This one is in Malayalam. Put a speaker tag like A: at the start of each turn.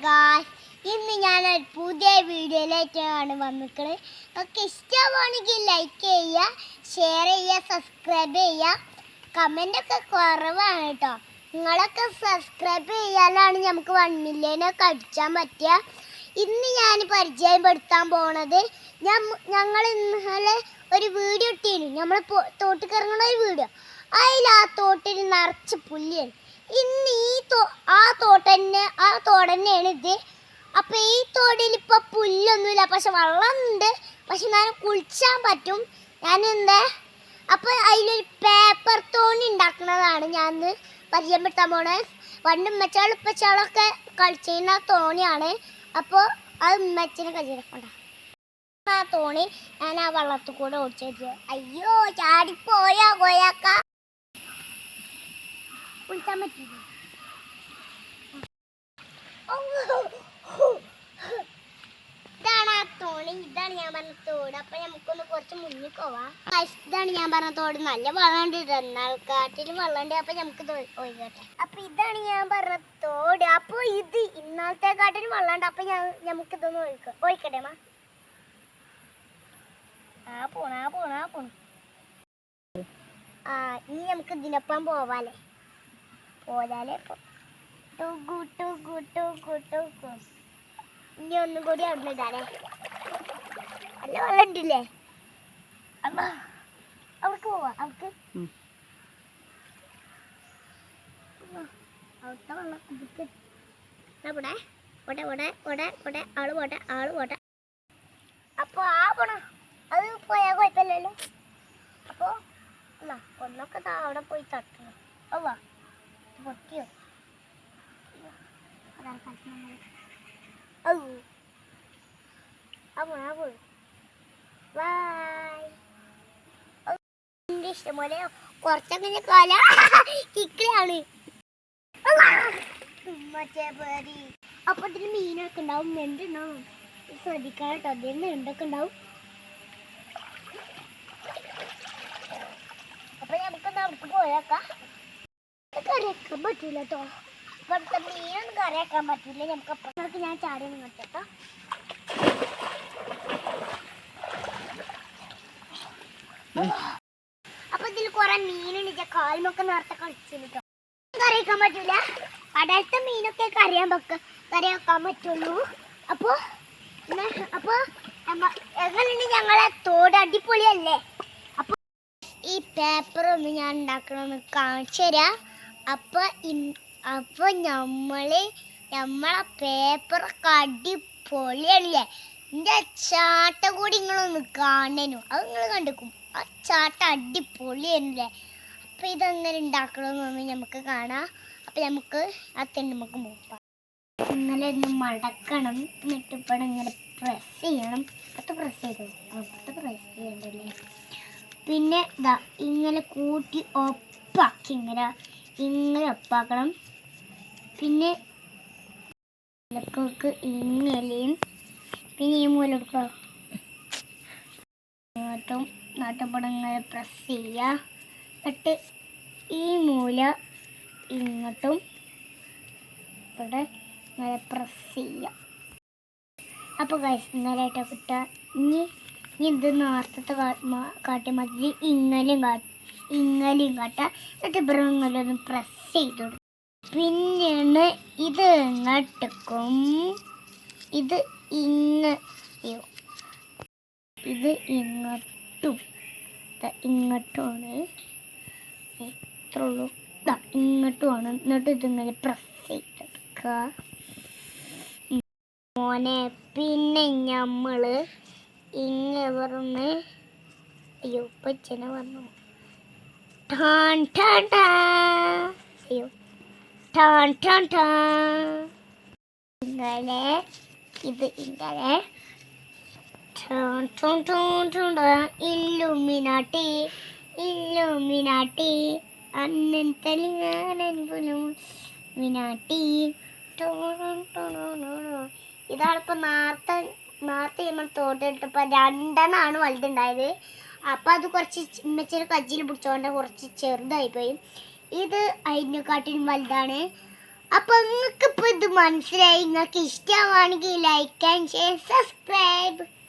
A: ഗായ്സ്, ഇന്ന് ഞാനൊരു പുതിയ വീഡിയോയിലേക്കാണ് വന്നിട്ടുള്ളത്. നിങ്ങൾക്ക് ഇഷ്ടമാണെങ്കിൽ ലൈക്ക് ചെയ്യുക, ഷെയർ ചെയ്യുക, സബ്സ്ക്രൈബ് ചെയ്യുക. കമൻ്റൊക്കെ കുറവാണ് കേട്ടോ. നിങ്ങളൊക്കെ സബ്സ്ക്രൈബ് ചെയ്യാനാണ് നമുക്ക് 1 മില്യനൊക്കെ അടിച്ചാൻ പറ്റുക. ഇന്ന് ഞാൻ പരിചയപ്പെടുത്താൻ പോണത് ഞങ്ങൾ ഇന്നലെ ഒരു വീഡിയോ ഇട്ടിരുന്നു. നമ്മൾ തോട്ടിൽ ഇറങ്ങുന്ന ഒരു വീഡിയോ. അതിൽ ആ തോട്ടിൽ നിറച്ച് പുല്ലിയാണ്. ഇന്ന് ആ തോടന്നെയാണ് ഇത്. അപ്പം ഈ തോടിൽ ഇപ്പം പുല്ലൊന്നുമില്ല, പക്ഷെ വെള്ളമുണ്ട്. പക്ഷെ ഞാൻ കുളിച്ചാൻ പറ്റും. അപ്പം അതിലൊരു പേപ്പർ തോണി ഉണ്ടാക്കുന്നതാണ് ഞാൻ പരിചയപ്പെടുത്താൻ പോണത്. പണ്ട് ഉമ്മച്ചാളും ഉപ്പച്ചാളൊക്കെ കളിച്ചിരുന്ന തോണിയാണ്. അപ്പോൾ അത് ഉമ്മച്ചിനെ കളിച്ചിരിക്കണ്ട ആ തോണി ഞാൻ ആ വെള്ളത്തിൽ കൂടെ ഓടിച്ചു. അയ്യോ, ചാടിപ്പോയാ കോയാക്ക, കുളിച്ചാൻ പറ്റില്ല. ഇതാണ് ആ തോണി, ഇതാണ് ഞാൻ പറഞ്ഞ തോട്. അപ്പൊ നമുക്കൊന്ന് കുറച്ച് മുന്നിൽ പോവാം. ഇതാണ് ഞാൻ പറഞ്ഞ തോട്. നല്ല വെള്ളമുണ്ട്, ഇന്നാൾക്കാട്ടിലും വെള്ളമുണ്ട്. അപ്പൊ നമുക്ക് ഒഴിക്കട്ടെ. അപ്പൊ ഇതാണ് ഞാൻ പറഞ്ഞ തോട്. അപ്പൊ ഇത് ഇന്നാളത്തെക്കാട്ടിലും വെള്ളമുണ്ട്. അപ്പൊ നമുക്കിതൊന്ന് ഒഴിക്കട്ടെ മാ. പോണു. ഇനി നമുക്ക് ഇതിനൊപ്പം പോവാലേ. ഇനി ഒന്നും കൂടി അവിടെ ഇടാനേ. നല്ല വെള്ളം ഉണ്ടില്ലേ. അമ്മ അവർക്ക് പോവാ. അവിടുത്തെ വെള്ളം ആള് പോട്ടെ. അപ്പൊ പോണ അത് പോയാൽ കുഴപ്പമില്ലല്ലോ. അപ്പൊ അല്ല ഒന്നൊക്കെ അവിടെ പോയി തട്ടണം. അവ പൊട്ടിയോ? ഇഷ്ടംപോലെ കുറച്ചങ്ങനെ കാല കിക്കലാണ്. അപ്പൊ ഇതിന് മീനൊക്കെ ഉണ്ടാവും, നെണ്ടുണ്ടാവും. ശ്രദ്ധിക്കാൻ കേട്ടോ, അതിന് നെണ്ടൊക്കെ ഉണ്ടാവും. അപ്പൊ നമുക്കൊന്ന് അവിടേക്ക് പോയേക്കാം. കറിയാക്കാൻ പറ്റൂല കേട്ടോ. ഇവിടുത്തെ മീനൊന്നും കറിയാക്കാൻ പറ്റില്ല. നമുക്ക് ഞാൻ ചാടി നിങ്ങട്ടോ. അപ്പൊ ഇതിൽ കുറെ മീനുണ്ട്. കാൽമൊക്കെ നേരത്തെ കളിച്ചിട്ടോ. കറിയാക്കാൻ പറ്റൂല. കടലത്തെ മീനൊക്കെ കറിയാക്കാൻ പറ്റുള്ളൂ. അപ്പൊ എങ്ങനെയുണ്ട് ഞങ്ങളെ തോട്? അടിപൊളിയല്ലേ? അപ്പൊ ഈ പേപ്പറൊന്ന് ഞാൻ ഉണ്ടാക്കണമെന്ന് കാണിച്ചു തരാം. അപ്പൊ നമ്മളെ പേപ്പറൊക്കെ അടിപൊളിയാണല്ലേ. എൻ്റെ ചാട്ട കൂടി നിങ്ങളൊന്ന് കാണനു. അത് നിങ്ങൾ കണ്ടിക്കും. ആ ചാട്ട അടിപൊളിയാണല്ലേ. അപ്പം ഇതെങ്ങനെ ഉണ്ടാക്കണമെന്നൊന്ന് നമുക്ക് കാണാം. അപ്പം നമുക്ക് ആ തെണ്ടുമ്മക്ക് പോകാം. ഇങ്ങനെ ഒന്ന് മടക്കണം. എന്നിട്ട് ഇപ്പം ഇങ്ങനെ പ്രസ് ചെയ്യണം. അപ്പത്തെ പ്രസ് ചെയ്യണ്ടല്ലേ. പിന്നെ ഇതാ ഇങ്ങനെ കൂട്ടി ഒപ്പാക്കി ഇങ്ങനെ ഒപ്പാക്കണം. പിന്നെ ഇങ്ങനെയും പിന്നെ ഈ മൂല എടുക്കുക. ഇങ്ങോട്ടും നാട്ടുപടങ്ങൾ പ്രസ് ചെയ്യുക. എന്നിട്ട് ഈ മൂല ഇങ്ങോട്ടും ഇവിടെ ഇങ്ങനെ പ്രസ് ചെയ്യുക. അപ്പോൾ ഇന്നലെയായിട്ട് കിട്ടുക. ഇനി ഇത് നേരത്തെ കാട്ടി മതി. ഇങ്ങനെയും കാട്ടുക. എന്നിട്ട് ഇവിടെ ഇങ്ങനെ ഒന്ന് പ്രസ് ചെയ്ത് കൊടുക്കും. പിന്നെയാണ് ഇത് ഇങ്ങോട്ടും ഇത് ഇങ്ങോട്ടുമാണ്. ഇത്ര ഉള്ളൂ. ഇങ്ങോട്ടുമാണ്. എന്നിട്ട് ഇതിങ്ങനെ പ്രസ് ചെയ്തെടുക്കുക മോനെ. പിന്നെ നമ്മള് ഇങ്ങനെ പറഞ്ഞ് അയ്യോ പച്ചനെ വന്നു. അയ്യോ ഇങ്ങനെ ഇത് ഇങ്ങനെ ഇല്ലുമിനാട്ടി അന്നൻ തലിങ്ങാനൻ പോലും മിനാട്ടി. ഇതാണിപ്പോൾ നേരത്തെ നമ്മൾ തോട്ടിട്ടപ്പോൾ 2 വലുതുണ്ടായത്. അപ്പം അത് കുറച്ച് ഉമ്മച്ചിയുടെ കജ്ജിൽ പിടിച്ചോണ്ട് കുറച്ച് ചെറുതായിപ്പോയി. ഇത് അതിനെക്കാട്ടിലും വലുതാണ്. അപ്പൊ നിങ്ങൾക്ക് ഇപ്പൊ ഇത് മനസ്സിലായി. നിങ്ങൾക്ക് ഇഷ്ടമാണെങ്കിൽ ലൈക്ക് ആൻഡ് ഷെയർ സബ്സ്ക്രൈബ്.